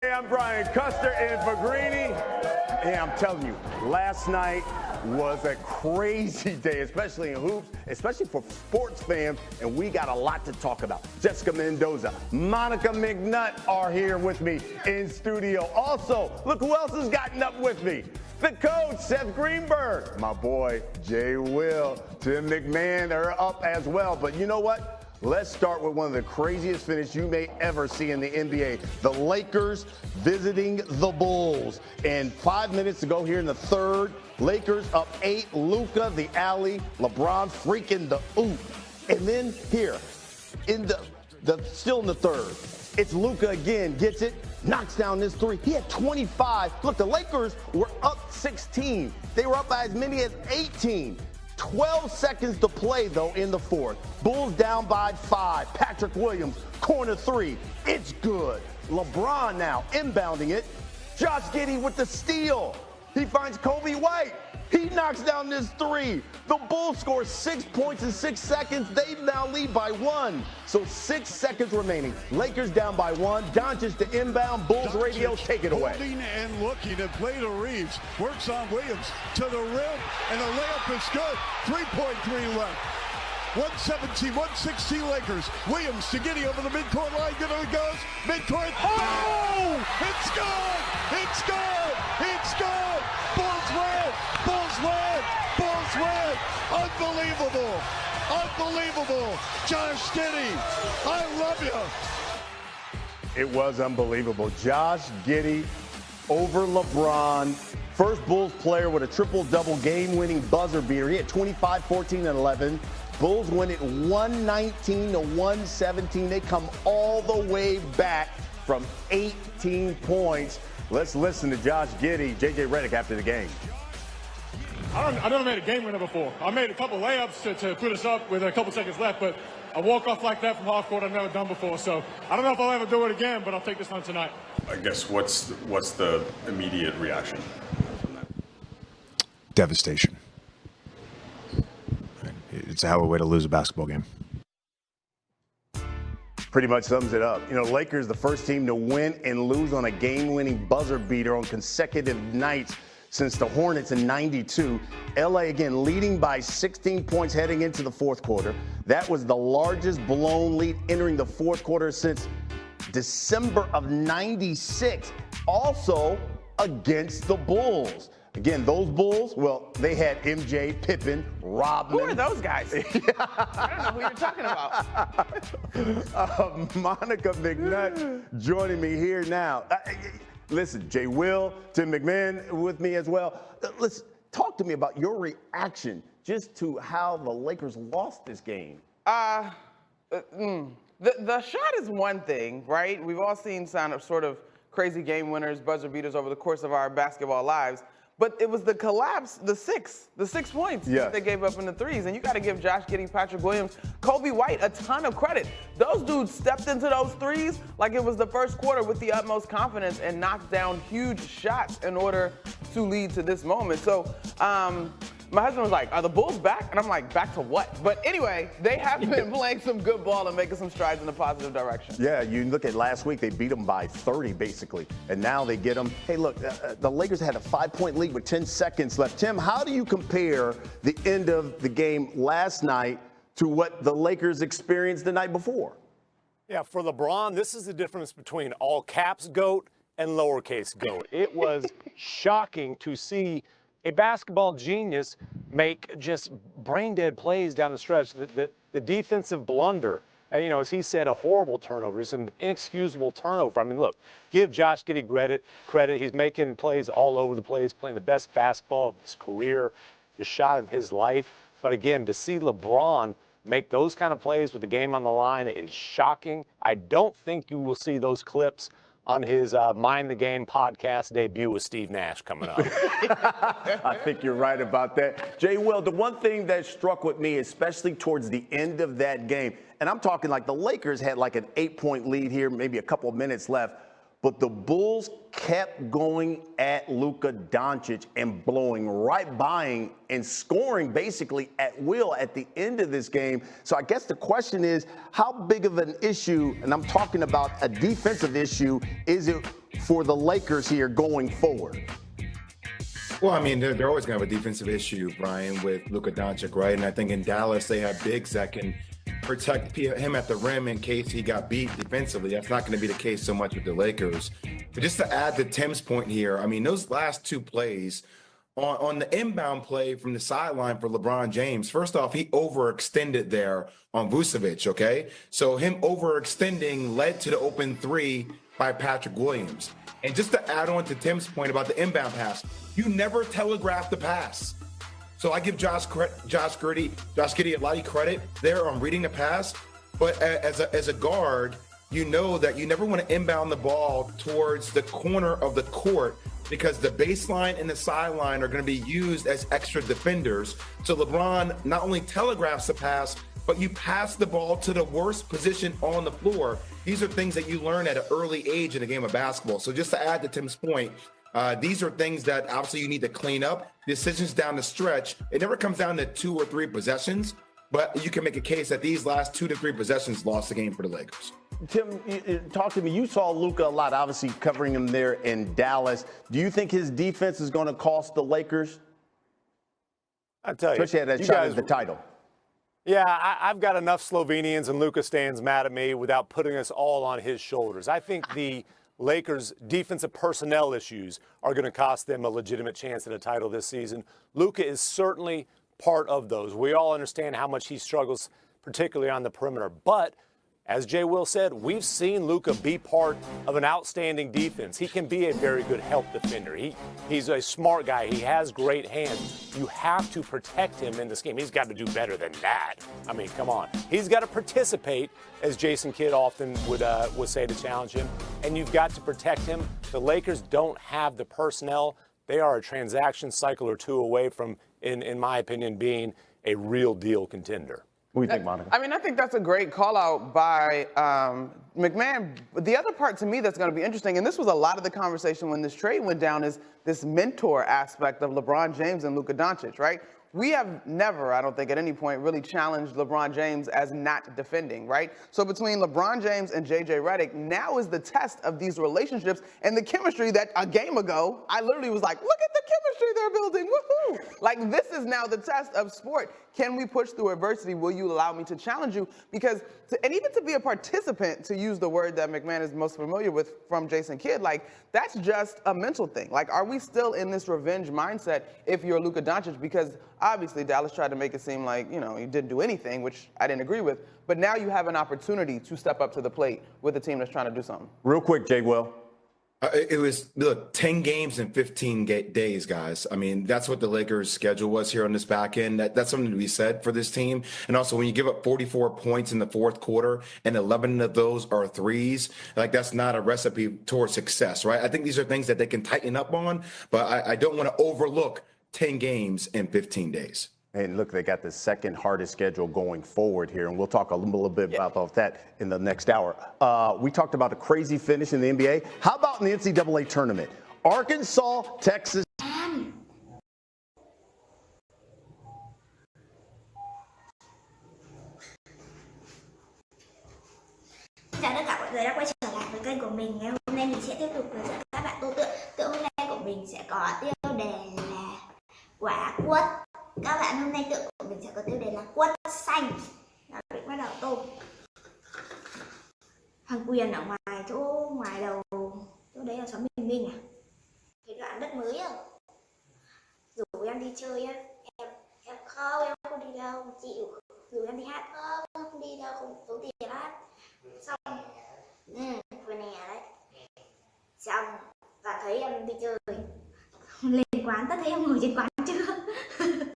Hey, I'm Brian Custer in for Greeny. Hey, I'm telling you, last night was a crazy day, especially in hoops, especially for sports fans, and we got a lot to talk about. Jessica Mendoza, Monica McNutt are here with me in studio. Also, look who else has gotten up with me. The coach, Seth Greenberg. My boy, Jay Will, Tim McMahon are up as well. But you know what? Let's start with one of the craziest finishes you may ever see in the NBA. The Lakers visiting the Bulls. And 5 minutes to go here in the third. Lakers up 8. Luka, the alley. LeBron freaking the oop. And then here, in the still in the third, it's Luka again, gets it, knocks down this three. He had 25. Look, the Lakers were up 16. They were up by as many as 18. 12 seconds to play, though, in the fourth. Bulls down by 5. Patrick Williams, corner three. It's good. LeBron now inbounding it. Josh Giddey with the steal. He finds Kobe White. He knocks down this three. The Bulls score 6 points in 6 seconds. They now lead by 1. So 6 seconds remaining. Lakers down by 1. Doncic to inbound. Bulls radio, take it away. Holding and looking to play to Reeves. Works on Williams to the rim, and the layup is good. 3.3 left. 117, 116 Lakers. Williams to Giddey over the midcourt line. There he goes. Midcourt. Oh! It's good! It's good! It's good! Bulls win! Bulls win! Bulls win! Unbelievable! Unbelievable! Josh Giddey, I love you! It was unbelievable. Josh Giddey over LeBron. First Bulls player with a triple-double game-winning buzzer beater. He had 25, 14, and 11. Bulls win it 119 to 117. They come all the way back from 18 points. Let's listen to Josh Giddey, JJ Redick after the game. I never made a game winner before. I made a couple layups to put us up with a couple seconds left, but a walk-off like that from half court I've never done before. So I don't know if I'll ever do it again, but I'll take this one tonight. I guess what's the immediate reaction from that? Devastation. It's a hell of a way to lose a basketball game. Pretty much sums it up. You know, Lakers, the first team to win and lose on a game-winning buzzer beater on consecutive nights since the Hornets in '92. LA again leading by 16 points heading into the fourth quarter. That was the largest blown lead entering the fourth quarter since December of '96. Also against the Bulls. Again, those Bulls, well, they had MJ, Pippen, Rodman. Who are those guys? I don't know who you're talking about. Monica McNutt joining me here now. Listen, Jay Will, Tim McMahon with me as well. Let's talk to me about your reaction just to how the Lakers lost this game. The shot is one thing, right? We've all seen sort of crazy game winners, buzzer beaters over the course of our basketball lives. But it was the collapse, the six points that they gave up in the threes. And you got to give Josh Giddey, Patrick Williams, Kobe White a ton of credit. Those dudes stepped into those threes like it was the first quarter with the utmost confidence and knocked down huge shots in order to lead to this moment. So my husband was like, are the Bulls back? And I'm like, back to what? But anyway, they have been playing some good ball and making some strides in a positive direction. Yeah, you look at last week, they beat them by 30, basically. And now they get them. Hey, look, the Lakers had a 5-point lead with 10 seconds left. Tim, how do you compare the end of the game last night to what the Lakers experienced the night before? Yeah, for LeBron, this is the difference between all caps GOAT and lowercase GOAT. It was shocking to see a basketball genius make just brain-dead plays down the stretch. The defensive blunder, and, you know, as he said, a horrible turnover. It's an inexcusable turnover. I mean, look, give Josh Giddey credit. He's making plays all over the place, playing the best basketball of his career, the shot of his life. But again, to see LeBron make those kind of plays with the game on the line is shocking. I don't think you will see those clips on his Mind the Game podcast debut with Steve Nash coming up. I think you're right about that. Jay Will, the one thing that struck with me, especially towards the end of that game, and I'm talking like the Lakers had like an 8-point lead here, maybe a couple of minutes left, but the Bulls kept going at Luka Doncic and blowing right by him and scoring basically at will at the end of this game. So I guess the question is, how big of an issue, and I'm talking about a defensive issue, is it for the Lakers here going forward? Well, I mean, they're always going to have a defensive issue, Brian, with Luka Doncic, right? And I think in Dallas, they have bigs that can protect him at the rim in case he got beat defensively. That's not going to be the case so much with the Lakers. But just to add to Tim's point here, I mean, those last two plays, on the inbound play from the sideline for LeBron James, first off, he overextended there on Vucevic, okay? So him overextending led to the open three by Patrick Williams. And just to add on to Tim's point about the inbound pass, you never telegraph the pass. So I give Josh Giddey a lot of credit there on reading the pass. But as a guard, you know that you never want to inbound the ball towards the corner of the court because the baseline and the sideline are going to be used as extra defenders. So LeBron not only telegraphs the pass, but you pass the ball to the worst position on the floor. These are things that you learn at an early age in the game of basketball. So just to add to Tim's point, these are things that obviously you need to clean up. Decisions down the stretch, it never comes down to 2 or 3 possessions, but you can make a case that these last 2 to 3 possessions lost the game for the Lakers. Tim, talk to me. You saw Luka a lot, obviously covering him there in Dallas. Do you think his defense is going to cost the Lakers? I tell you, especially at that shot at the title. Yeah, I've got enough Slovenians and Luka stands mad at me without putting us all on his shoulders. I think the Lakers' defensive personnel issues are going to cost them a legitimate chance at a title this season. Luka is certainly part of those. We all understand how much he struggles, particularly on the perimeter. But as Jay Will said, we've seen Luka be part of an outstanding defense. He can be a very good help defender. He's a smart guy. He has great hands. You have to protect him in this game. He's got to do better than that. I mean, come on. He's got to participate, as Jason Kidd often would say to challenge him, and you've got to protect him. The Lakers don't have the personnel. They are a transaction cycle or two away from, in my opinion, being a real deal contender. What do you think, Monica? I mean, I think that's a great call out by McMahon. The other part to me that's going to be interesting, and this was a lot of the conversation when this trade went down, is this mentor aspect of LeBron James and Luka Doncic, right? We have never, I don't think at any point, really challenged LeBron James as not defending, right? So between LeBron James and JJ Redick, now is the test of these relationships and the chemistry that a game ago, I literally was like, look at the chemistry they're building, woohoo! Like, this is now the test of sport. Can we push through adversity? Will you allow me to challenge you? Because, and even to be a participant, to use the word that McMahon is most familiar with from Jason Kidd, like, that's just a mental thing. Like, are we still in this revenge mindset if you're Luka Doncic? Because obviously Dallas tried to make it seem like, you know, he didn't do anything, which I didn't agree with. But now you have an opportunity to step up to the plate with a team that's trying to do something. Real quick, Jay Will. It was, look, 10 games in 15 days, guys. I mean, that's what the Lakers' schedule was here on this back end. That's something to be said for this team. And also, when you give up 44 points in the fourth quarter and 11 of those are threes, like, that's not a recipe towards success, right? I think these are things that they can tighten up on, but I don't want to overlook 10 games in 15 days. And look, they got the second hardest schedule going forward here, and we'll talk a little bit about that in the next hour. We talked about a crazy finish in the NBA. How about in the NCAA tournament? Arkansas, Texas. Chào tất cả mọi người đã quay trở lại với kênh của mình. Ngày hôm nay mình sẽ tiếp tục hướng dẫn các bạn tô tượng. Tượng hôm nay của mình sẽ có tiêu đề là quả quất. Các bạn, hôm nay tượng của mình sẽ có tiêu đề là quất xanh. Nào, mình bắt đầu tô. Thằng Quyền ở ngoài đầu, chỗ đấy là xóm Bình Minh à? Thấy đoạn đất mới không? Rủ em đi chơi á, em không, em không đi đâu, chịu. Rủ em đi hát không đi đâu, không tốn tiền hát. Xong, vừa nè đấy. Xong, và thấy em đi chơi. Lên quán, tất thấy em ngồi trên quán